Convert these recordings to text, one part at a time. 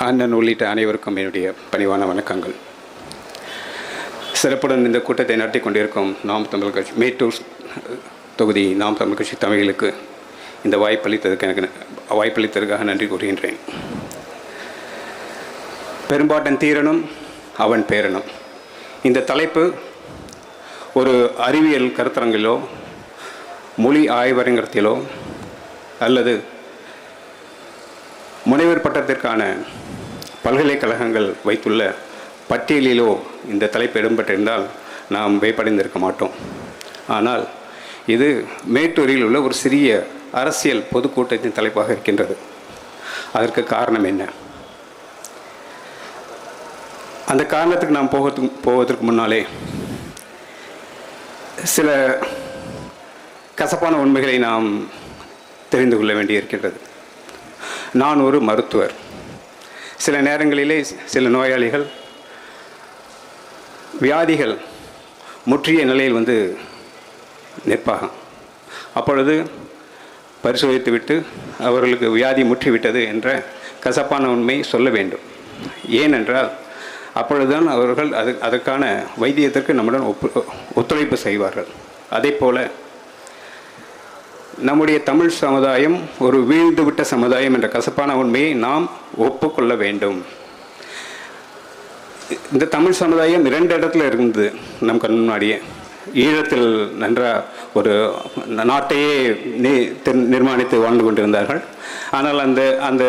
அண்ணன் உள்ளிட்ட அனைவருக்கும் என்னுடைய பணிவான வணக்கங்கள். சிறப்புடன் இந்த கூட்டத்தை நடத்தி கொண்டிருக்கும் நாம் தமிழ் கட்சி மேட்டூர் தொகுதி நாம் தமிழ் கட்சி தமிழர்களுக்கு இந்த வாய்ப்பளித்ததற்காக நன்றி கூறுகின்றேன். பெரும்பாட்டன் தீரனும் அவன் பேரனும் இந்த தலைப்பு ஒரு அறிவியல் கருத்தரங்கிலோ மொழி ஆய்வரங்கத்திலோ அல்லது முனைவர் பட்டத்திற்கான பல்கலைக்கழகங்கள் வைத்துள்ள பட்டியலிலோ இந்த தலைப்பு இடம்பெற்றிருந்தால் நாம் வியப்படைந்திருக்க மாட்டோம். ஆனால் இது மேட்டூரில் உள்ள ஒரு சிறிய அரசியல் பொதுக்கூட்டத்தின் தலைப்பாக இருக்கின்றது. அதற்கு காரணம் என்ன? அந்த காரணத்துக்கு நாம் போவதற்கு முன்னாலே சில கசப்பான உண்மைகளை நாம் தெரிந்து கொள்ள வேண்டியிருக்கின்றது. நான் ஒரு மருத்துவர். சில நேரங்களிலே சில நோயாளிகள் வியாதிகள் முற்றிய நிலையில் நிற்பாங்க. அப்பொழுது பரிசோதித்துவிட்டு அவர்களுக்கு வியாதி முற்றிவிட்டது என்ற கசப்பான உண்மை சொல்ல வேண்டும். ஏனென்றால் அப்பொழுதுதான் அவர்கள் அதற்கான வைத்தியத்திற்கு நம்முடன் ஒத்துழைப்பு செய்வார்கள். அதே போல் நம்முடைய தமிழ் சமுதாயம் ஒரு வீழ்ந்துவிட்ட சமுதாயம் என்ற கசப்பான உண்மையை நாம் ஒப்புக்கொள்ள வேண்டும். இந்த தமிழ் சமுதாயம் 2 இடத்துல இருந்தது நம் கண் முன்னாடியே. ஈழத்தில் நன்றாக ஒரு நாட்டையே நிர்மாணித்து வாழ்ந்து கொண்டிருந்தார்கள். ஆனால் அந்த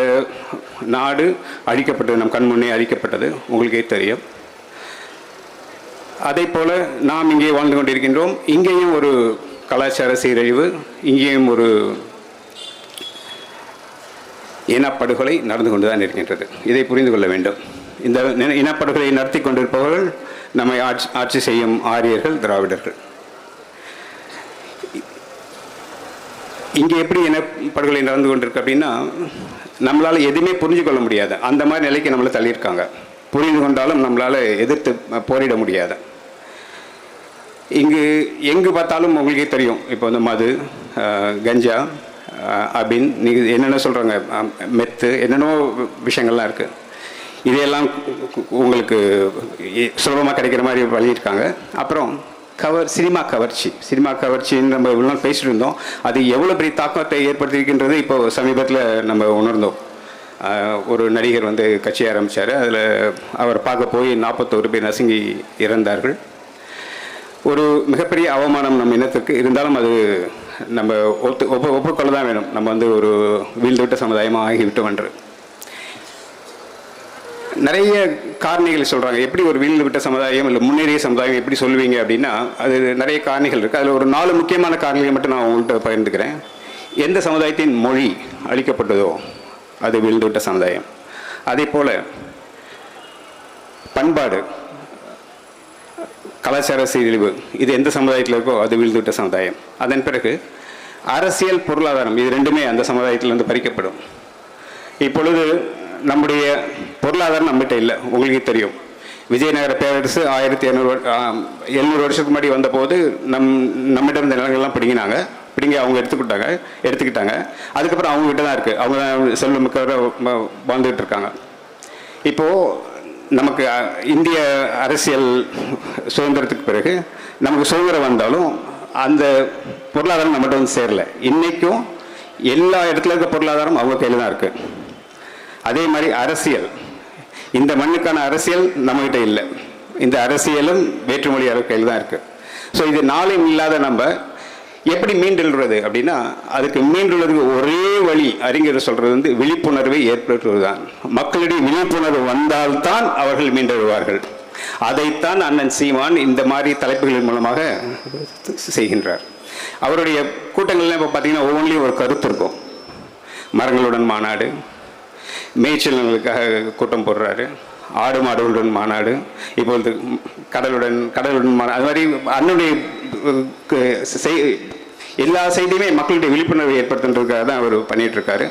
நாடு அழிக்கப்பட்டது, நம் கண் முன்னே அழிக்கப்பட்டது, உங்களுக்கே தெரியும். அதே போல் நாம் இங்கே வாழ்ந்து கொண்டிருக்கின்றோம். இங்கேயும் ஒரு கலாச்சார சீரழிவு, இங்கேயும் ஒரு இனப்படுகொலை நடந்து கொண்டு தான் இருக்கின்றது. இதை புரிந்து கொள்ள வேண்டும். இந்த இனப்படுகொலை நடத்தி கொண்டிருப்பவர்கள் நம்மை ஆட்சி செய்யும் ஆரியர்கள், திராவிடர்கள். இங்கே எப்படி இனப்படுகொலை நடந்து கொண்டிருக்கு அப்படின்னா, நம்மளால் எதுவுமே புரிஞ்சு கொள்ள முடியாது. அந்த மாதிரி நிலைக்கு நம்மளை தள்ளியிருக்காங்க. புரிந்து கொண்டாலும் நம்மளால் எதிர்த்து போரிட முடியாது. இங்கு எங்கு பார்த்தாலும் உங்களுக்கே தெரியும். இப்போ மது, கஞ்சா, அபின், நீங்கள் என்னென்ன சொல்கிறாங்க, மெத்து, என்னென்னோ விஷயங்கள்லாம் இருக்குது. இதையெல்லாம் உங்களுக்கு சுலபமாக கிடைக்கிற மாதிரி பண்ணியிருக்காங்க. அப்புறம் சினிமா கவர்ச்சின்னு நம்ம இவ்வளோ நாள் பேசிட்டு இருந்தோம். அது எவ்வளோ பெரிய தாக்கத்தை ஏற்படுத்தியிருக்கின்றது இப்போ சமீபத்தில் நம்ம உணர்ந்தோம். ஒரு நடிகர் கட்சி ஆரம்பித்தார். அதில் அவர் பார்க்க போய் 41 பேர் நசுங்கி இறந்தார்கள். ஒரு மிகப்பெரிய அவமானம் நம் இனத்திற்கு. இருந்தாலும் அது நம்ம ஒப்புக்கொள்ள தான் வேணும். நம்ம ஒரு வீழ்ந்துவிட்ட சமுதாயமாக ஆகிவிட்டோம் என்று நிறைய காரணிகள் சொல்கிறாங்க. எப்படி ஒரு வீழ்ந்துவிட்ட சமுதாயம் இல்லை முன்னேறிய சமுதாயம் எப்படி சொல்லுவீங்க அப்படின்னா, அது நிறைய காரணிகள் இருக்குது. அதில் ஒரு 4 முக்கியமான காரணிகளை மட்டும் நான் உங்கள்கிட்ட பகிர்ந்துக்கிறேன். எந்த சமுதாயத்தின் மொழி அழிக்கப்பட்டதோ அது வீழ்ந்துவிட்ட சமுதாயம். அதே போல் பண்பாடு, கலாச்சார சீரழிவு, இது எந்த சமுதாயத்தில் இருக்கோ அது வீழ்ந்துவிட்ட சமுதாயம். அதன் பிறகு அரசியல், பொருளாதாரம், இது ரெண்டுமே அந்த சமுதாயத்திலிருந்து பறிக்கப்படும். இப்பொழுது நம்முடைய பொருளாதாரம் நம்மகிட்ட இல்லை. உங்களுக்கே தெரியும். விஜயநகர பேரரசு 1700 வருஷத்துக்கு முன்னாடி வந்தபோது நம்மிடம் இருந்த நிலங்கள்லாம் பிடிங்கி அவங்க எடுத்துக்கிட்டாங்க. அதுக்கப்புறம் அவங்ககிட்ட தான் இருக்குது. அவங்க தான் செல்வமிக்கவரை வாழ்ந்துகிட்டு இருக்காங்க. இப்போது நமக்கு இந்திய அரசியல் சுதந்திரத்துக்கு பிறகு நமக்கு சுதந்திரம் வந்தாலும் அந்த பொருளாதாரம் நம்மகிட்ட சேரலை. இன்றைக்கும் எல்லா இடத்துல இருக்க பொருளாதாரம் அவங்க கையில் தான் இருக்குது. அதே மாதிரி அரசியல், இந்த மண்ணுக்கான அரசியல் நம்மகிட்ட இல்லை. இந்த அரசியலும் வேற்றுமொழி கையில் தான் இருக்குது. ஸோ இது 4 இல்லாத நம்ம எப்படி மீண்டெழுறது அப்படின்னா, அதுக்கு மீண்டுள்ளதுக்கு ஒரே வழி அறிஞர் சொல்கிறது விழிப்புணர்வை ஏற்படுத்துவது தான். மக்களிடையே விழிப்புணர்வு வந்தால்தான் அவர்கள் மீண்டெழுவார்கள். அதைத்தான் அண்ணன் சீமான் இந்த மாதிரி தலைப்புகளின் மூலமாக செய்கின்றார். அவருடைய கூட்டங்கள்லாம் இப்போ பார்த்தீங்கன்னா ஒவ்வொன்றிலையும் ஒரு கருத்து இருக்கும். மரங்களுடன் மாநாடு, மேய்ச்சல்களுக்காக கூட்டம் போடுறாரு, ஆடு மாடுகளுடன் மாநாடு, இப்பொழுது கடலுடன் மாநாடு. அது மாதிரி அண்ணனுடைய எல்லா செய்தியுமே மக்களுடைய விழிப்புணர்வை ஏற்படுத்துன்றதுக்காக தான் அவர் பண்ணிகிட்ருக்காரு.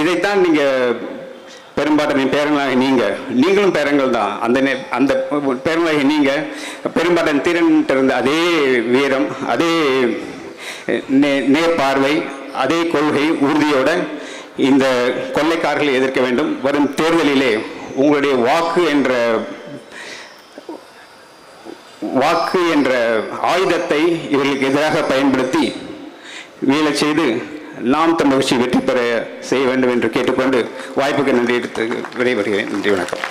இதைத்தான் நீங்கள் பெரும்பாட்டனின் பேரங்களாக நீங்களும் பேரங்கள் தான். அந்த பேரங்களாக நீங்கள் பெரும்பாட்டன் திறன்ட்டு இருந்த அதே வீரம், அதே நேர்பார்வை, அதே கொள்கை உறுதியோட இந்த கொள்ளைக்காரர்களை எதிர்க்க வேண்டும். வரும் தேர்தலிலே உங்களுடைய வாக்கு என்ற ஆயுதத்தை இவர்களுக்கு எதிராக பயன்படுத்தி வீழச் செய்து நாம் தமிழ் கட்சி வெற்றி பெற செய்ய வேண்டும் என்று கேட்டுக்கொண்டு வாய்ப்புக்கு நன்றி எடுத்து விடைபெறுகிறேன். நன்றி, வணக்கம்.